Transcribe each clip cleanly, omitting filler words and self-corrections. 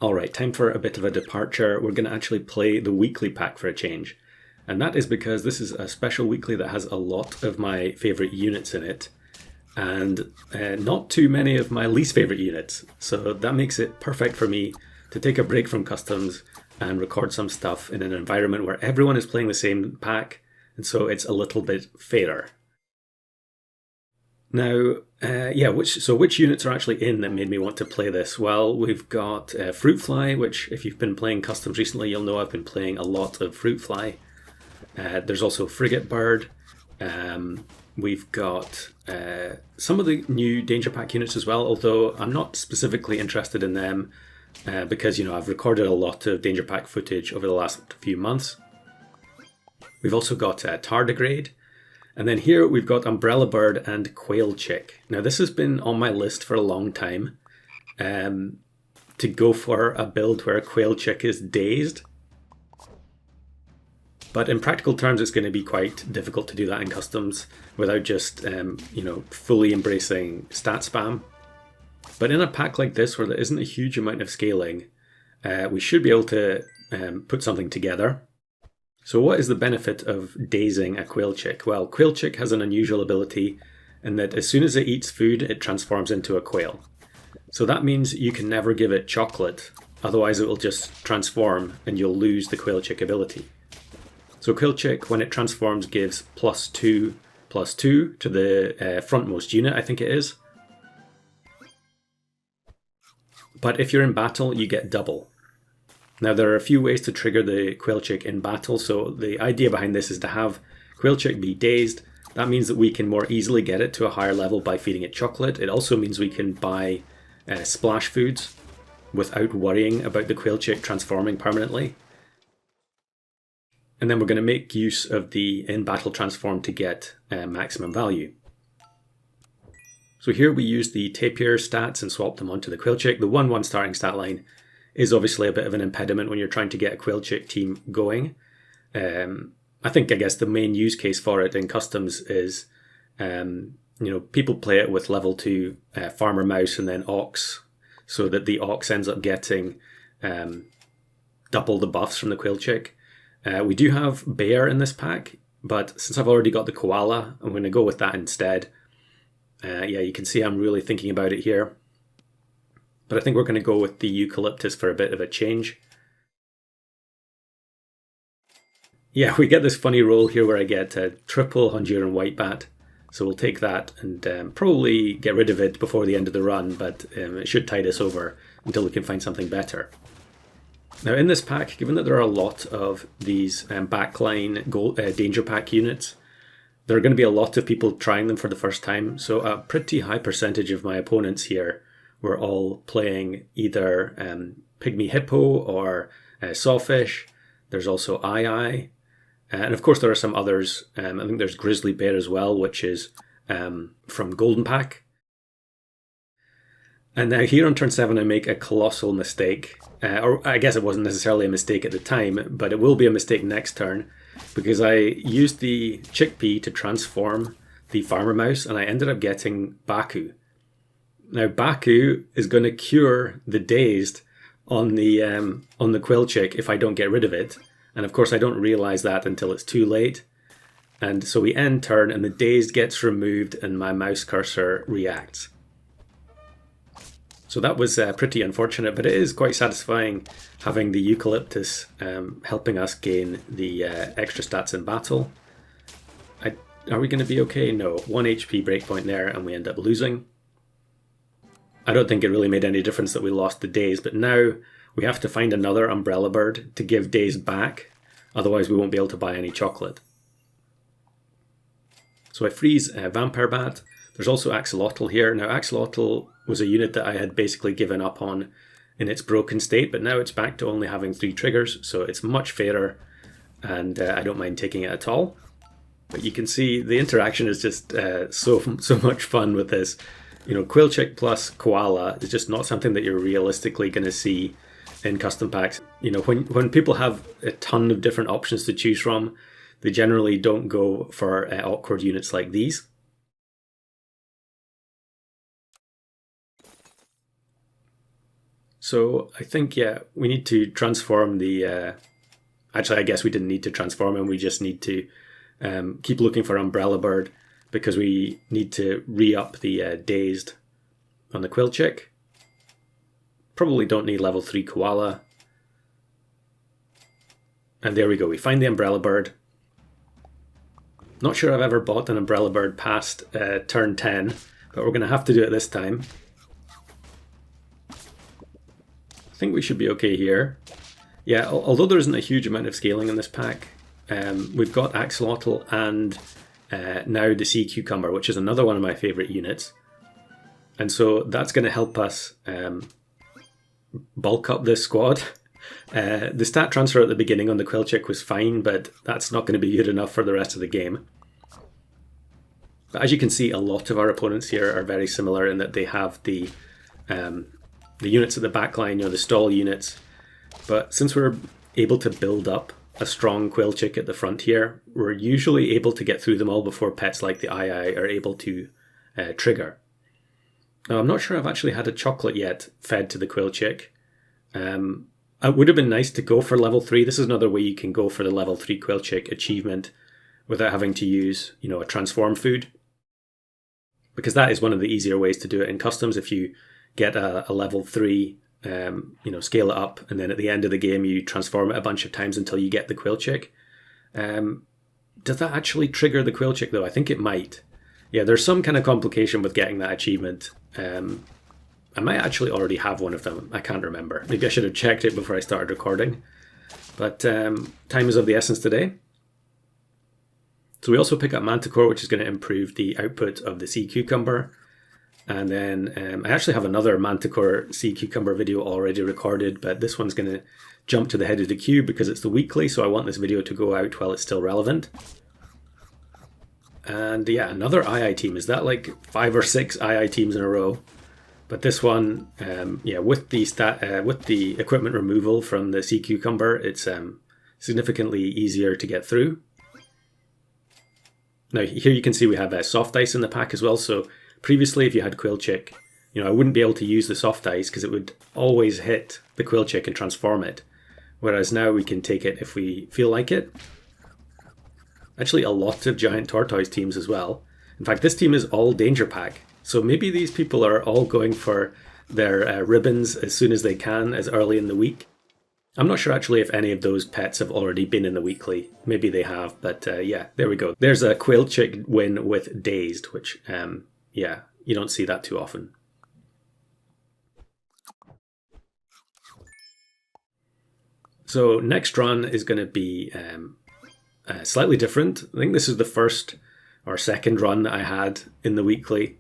Alright, time for a bit of a departure. We're going to actually play the weekly pack for a change. And that is because this is a special weekly that has a lot of my favourite units in it. And not too many of my least favourite units. So that makes it perfect for me to take a break from customs and record some stuff in an environment where everyone is playing the same pack. And so it's a little bit fairer. Now, which units are actually in that made me want to play this? Well, we've got Fruit Fly, which if you've been playing customs recently, you'll know I've been playing a lot of Fruit Fly. There's also Frigate Bird. We've got some of the new Danger Pack units as well, although I'm not specifically interested in them because, I've recorded a lot of Danger Pack footage over the last few months. We've also got Tardigrade. And then here we've got Umbrella Bird and Quail Chick. Now this has been on my list for a long time to go for a build where Quail Chick is dazed. But in practical terms it's going to be quite difficult to do that in customs without just fully embracing stat spam. But in a pack like this where there isn't a huge amount of scaling, we should be able to put something together. So what is the benefit of dazing a Quail Chick? Well, Quail Chick has an unusual ability in that as soon as it eats food, it transforms into a quail. So that means you can never give it chocolate, otherwise it will just transform and you'll lose the Quail Chick ability. So Quail Chick, when it transforms, gives +2/+2 to the frontmost unit, I think it is. But if you're in battle, you get double. Now there are a few ways to trigger the Quail Chick in battle, so the idea behind this is to have Quail Chick be dazed. That means that we can more easily get it to a higher level by feeding it chocolate. It also means we can buy splash foods without worrying about the Quail Chick transforming permanently. And then we're going to make use of the in-battle transform to get maximum value. So here we use the Tapir stats and swap them onto the Quail Chick. The 1/1 starting stat line is obviously a bit of an impediment when you're trying to get a Quail Chick team going. I guess the main use case for it in customs is, people play it with level 2 Farmer Mouse and then Ox, so that the Ox ends up getting double the buffs from the Quail Chick. We do have Bear in this pack, but since I've already got the Koala, I'm going to go with that instead. You can see I'm really thinking about it here. But I think we're going to go with the Eucalyptus for a bit of a change. Yeah, we get this funny roll here where I get a triple Honduran Whitebat. So we'll take that and probably get rid of it before the end of the run, but it should tide us over until we can find something better. Now in this pack, given that there are a lot of these backline Danger Pack units, there are going to be a lot of people trying them for the first time. So a pretty high percentage of my opponents here were all playing either Pygmy Hippo or Sawfish. There's also Eye. And of course there are some others. I think there's Grizzly Bear as well, which is from Golden Pack. And now here on turn 7 I make a colossal mistake. Or I guess it wasn't necessarily a mistake at the time, but it will be a mistake next turn. Because I used the Chickpea to transform the Farmer Mouse and I ended up getting Baku. Now Baku is going to cure the dazed on the Quail Chick if I don't get rid of it, and of course I don't realise that until it's too late. And so we end turn and the dazed gets removed and my mouse cursor reacts. So that was pretty unfortunate, but it is quite satisfying having the Eucalyptus helping us gain the extra stats in battle. Are we going to be okay? No, 1 HP breakpoint there and we end up losing. I don't think it really made any difference that we lost the Daze, but now we have to find another Umbrella Bird to give Daze back, otherwise we won't be able to buy any chocolate. So I freeze Vampire Bat. There's also Axolotl here. Now Axolotl was a unit that I had basically given up on in its broken state, but now it's back to only having 3 triggers, so it's much fairer, and I don't mind taking it at all. But you can see the interaction is just so much fun with this. Quail Chick plus Koala is just not something that you're realistically going to see in custom packs. When people have a ton of different options to choose from, they generally don't go for awkward units like these. So I think, yeah, we need to transform the... Actually, I guess we didn't need to transform him. We just need to keep looking for Umbrella Bird because we need to re-up the Dazed on the Quail Chick. Probably don't need level 3 Koala. And there we go. We find the Umbrella Bird. Not sure I've ever bought an Umbrella Bird past turn 10, but we're going to have to do it this time. I think we should be okay here. Yeah, although there isn't a huge amount of scaling in this pack, we've got Axolotl and now the Sea Cucumber, which is another one of my favourite units. And so that's going to help us bulk up this squad. The stat transfer at the beginning on the Quail Chick was fine, but that's not going to be good enough for the rest of the game. But as you can see, a lot of our opponents here are very similar in that they have the units at the back line, the stall units. But since we're able to build up a strong Quail Chick at the front here, we're usually able to get through them all before pets like the II are able to trigger. Now, I'm not sure I've actually had a chocolate yet fed to the Quail Chick. It would have been nice to go for level 3. This is another way you can go for the level 3 Quail Chick achievement without having to use, a transform food. Because that is one of the easier ways to do it in customs. If you get a level 3, scale it up, and then at the end of the game you transform it a bunch of times until you get the Quail Chick. Does that actually trigger the Quail Chick though? I think it might. Yeah, there's some kind of complication with getting that achievement. I might actually already have one of them. I can't remember. Maybe I should have checked it before I started recording. But time is of the essence today. So we also pick up Manticore, which is going to improve the output of the Sea Cucumber. And then I actually have another Manticore Sea Cucumber video already recorded, but this one's going to jump to the head of the queue because it's the weekly, so I want this video to go out while it's still relevant. And yeah, another II team. Is that like 5 or 6 II teams in a row? But this one, with the equipment removal from the Sea Cucumber, it's significantly easier to get through. Now here you can see we have soft ice in the pack as well. So previously, if you had Quail Chick, I wouldn't be able to use the soft ice because it would always hit the Quail Chick and transform it. Whereas now we can take it if we feel like it. Actually, a lot of giant tortoise teams as well. In fact, this team is all danger pack. So maybe these people are all going for their ribbons as soon as they can, as early in the week. I'm not sure actually if any of those pets have already been in the weekly. Maybe they have, but yeah, there we go. There's a Quail Chick win with Dazed, which, you don't see that too often. So next run is going to be slightly different. I think this is the first or second run that I had in the weekly.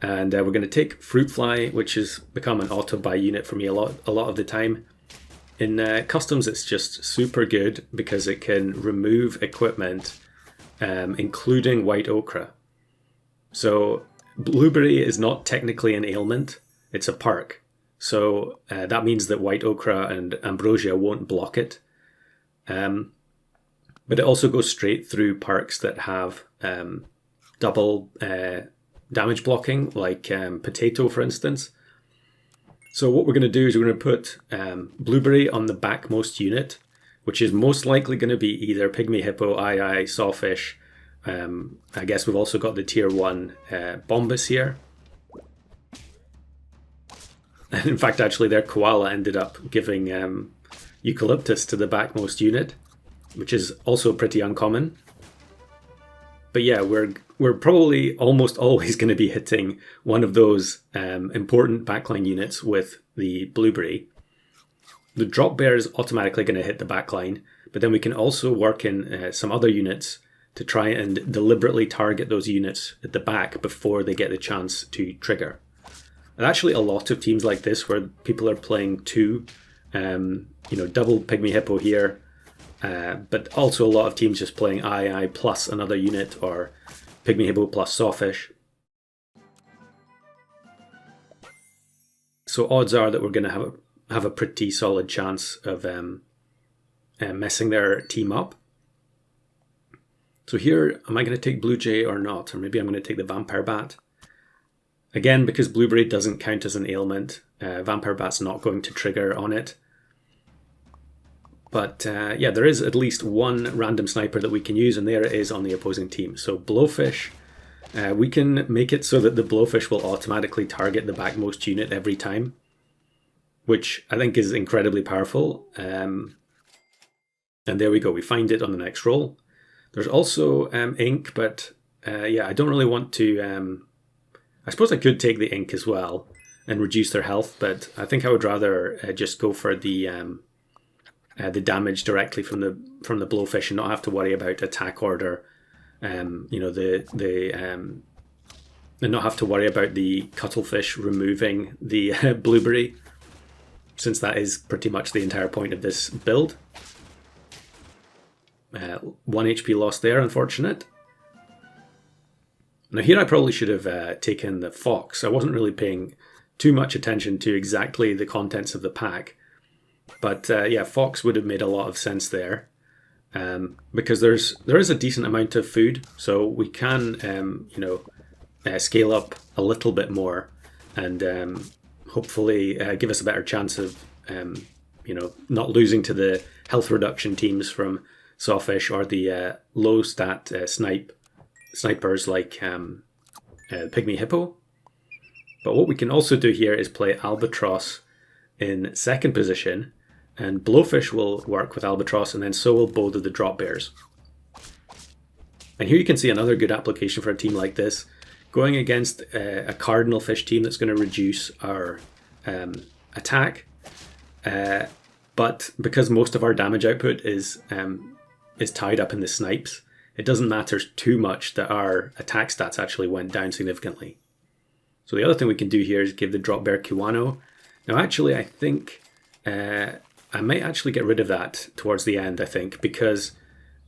And we're going to take Fruit Fly, which has become an auto-buy unit for me a lot of the time. In customs, it's just super good because it can remove equipment, including white ochre. So blueberry is not technically an ailment, it's a perk. So that means that white ochre and ambrosia won't block it. But it also goes straight through perks that have double damage blocking, like potato, for instance. So what we're going to do is we're going to put blueberry on the backmost unit, which is most likely going to be either pygmy hippo, II, sawfish. I guess we've also got the tier 1 bombus here. And in fact, actually, their koala ended up giving eucalyptus to the backmost unit, which is also pretty uncommon. But yeah, we're probably almost always going to be hitting one of those important backline units with the blueberry. The drop bear is automatically going to hit the backline, but then we can also work in some other units to try and deliberately target those units at the back before they get the chance to trigger. And actually a lot of teams like this where people are playing two, double pygmy hippo here, but also a lot of teams just playing II plus another unit or pygmy hippo plus sawfish. So odds are that we're going to have a pretty solid chance of messing their team up. So here, am I going to take Blue Jay or not? Or maybe I'm going to take the Vampire Bat. Again, because Blueberry doesn't count as an ailment, Vampire Bat's not going to trigger on it. But yeah, there is at least one random sniper that we can use, and there it is on the opposing team. So Blowfish, we can make it so that the Blowfish will automatically target the backmost unit every time, which I think is incredibly powerful. And there we go, we find it on the next roll. There's also ink, but yeah, I don't really want to... I suppose I could take the ink as well and reduce their health, but I think I would rather just go for the damage directly from the Blowfish and not have to worry about attack order. You know, and not have to worry about the Cuttlefish removing the Blueberry, since that is pretty much the entire point of this build. 1 HP lost there, unfortunate. Now here I probably should have taken the Fox. I wasn't really paying too much attention to exactly the contents of the pack. But yeah, Fox would have made a lot of sense there. Because there is a decent amount of food, so we can you know, scale up a little bit more and hopefully give us a better chance of you know, not losing to the health reduction teams from Sawfish or the low stat snipers like Pygmy Hippo. But what we can also do here is play Albatross in second position, and Blowfish will work with Albatross, and then so will both of the drop bears. And here you can see another good application for a team like this, going against a cardinal fish team that's going to reduce our attack. But because most of our damage output is tied up in the snipes, it doesn't matter too much that our attack stats actually went down significantly. So the other thing we can do here is give the drop bear Kiwano. Now actually I think I might actually get rid of that towards the end, I think, because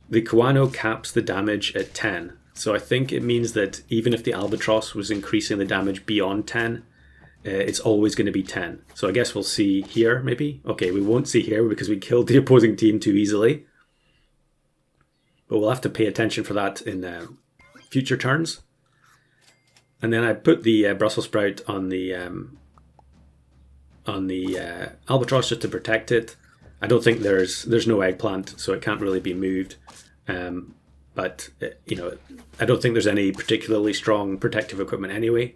the Kiwano caps the damage at 10. So I think it means that even if the Albatross was increasing the damage beyond 10, it's always going to be 10. So I guess we'll see here, maybe. Okay, we won't see here because we killed the opposing team too easily. But we'll have to pay attention for that in future turns. And then I put the Brussels sprout on the Albatross just to protect it. I don't think there's no eggplant, so it can't really be moved. But you know, I don't think there's any particularly strong protective equipment anyway.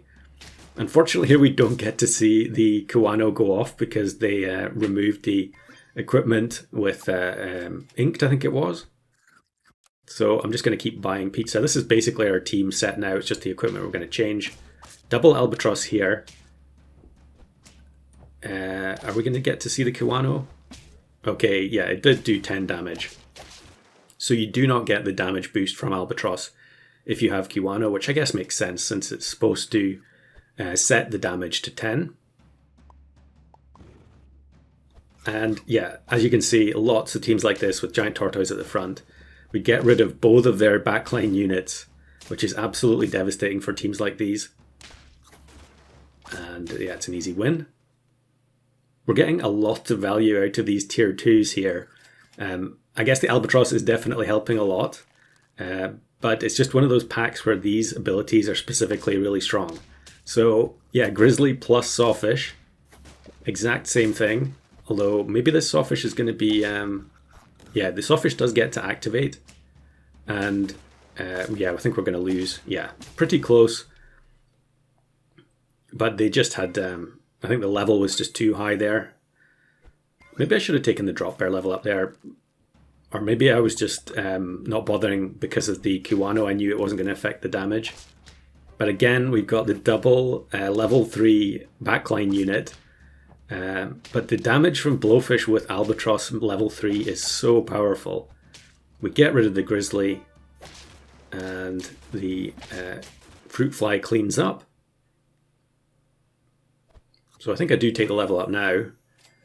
Unfortunately, here we don't get to see the Kiwano go off because they removed the equipment with inked, I think it was. So I'm just going to keep buying pizza. This is basically our team set now. It's just the equipment we're going to change. Double Albatross here. Are we going to get to see the Kiwano? Okay, yeah, it did do 10 damage. So you do not get the damage boost from Albatross if you have Kiwano, which I guess makes sense since it's supposed to set the damage to 10. And yeah, as you can see, lots of teams like this with Giant Tortoise at the front. We get rid of both of their backline units, which is absolutely devastating for teams like these. And yeah, it's an easy win. We're getting a lot of value out of these tier 2s here. I guess the Albatross is definitely helping a lot, but it's just one of those packs where these abilities are specifically really strong. So yeah, Grizzly plus Sawfish, exact same thing, although maybe this Sawfish is going to be... yeah, the Sawfish does get to activate, and yeah, I think we're going to lose. Yeah, pretty close, but they just had... I think the level was just too high there. Maybe I should have taken the drop bear level up there. Or maybe I was just not bothering because of the Kiwano. I knew it wasn't going to affect the damage. But again, we've got the double level 3 backline unit. But the damage from Blowfish with Albatross level 3 is so powerful. We get rid of the Grizzly. And the Fruit Fly cleans up. So I think I do take the level up now,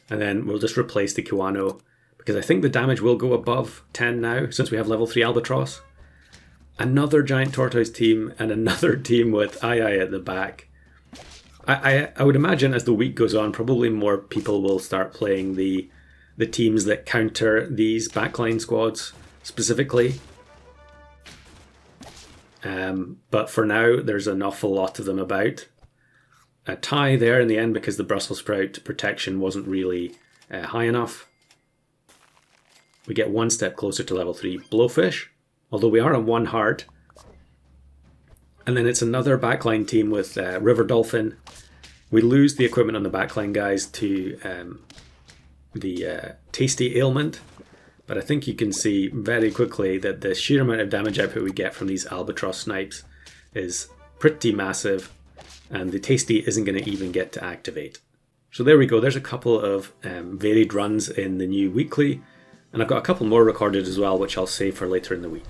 and then we'll just replace the Kiwano, because I think the damage will go above 10 now, since we have level 3 Albatross. Another Giant Tortoise team, and another team with Ai at the back. I would imagine as the week goes on, probably more people will start playing the teams that counter these backline squads specifically. But for now, there's an awful lot of them about. a tie there in the end because the Brussels sprout protection wasn't really high enough. We get one step closer to level 3 Blowfish, although we are on 1 heart. And then it's another backline team with River Dolphin. We lose the equipment on the backline guys to the Tasty Ailment, but I think you can see very quickly that the sheer amount of damage output we get from these Albatross snipes is pretty massive, and the Tasty isn't going to even get to activate. So there we go, there's a couple of varied runs in the new weekly, and I've got a couple more recorded as well, which I'll save for later in the week.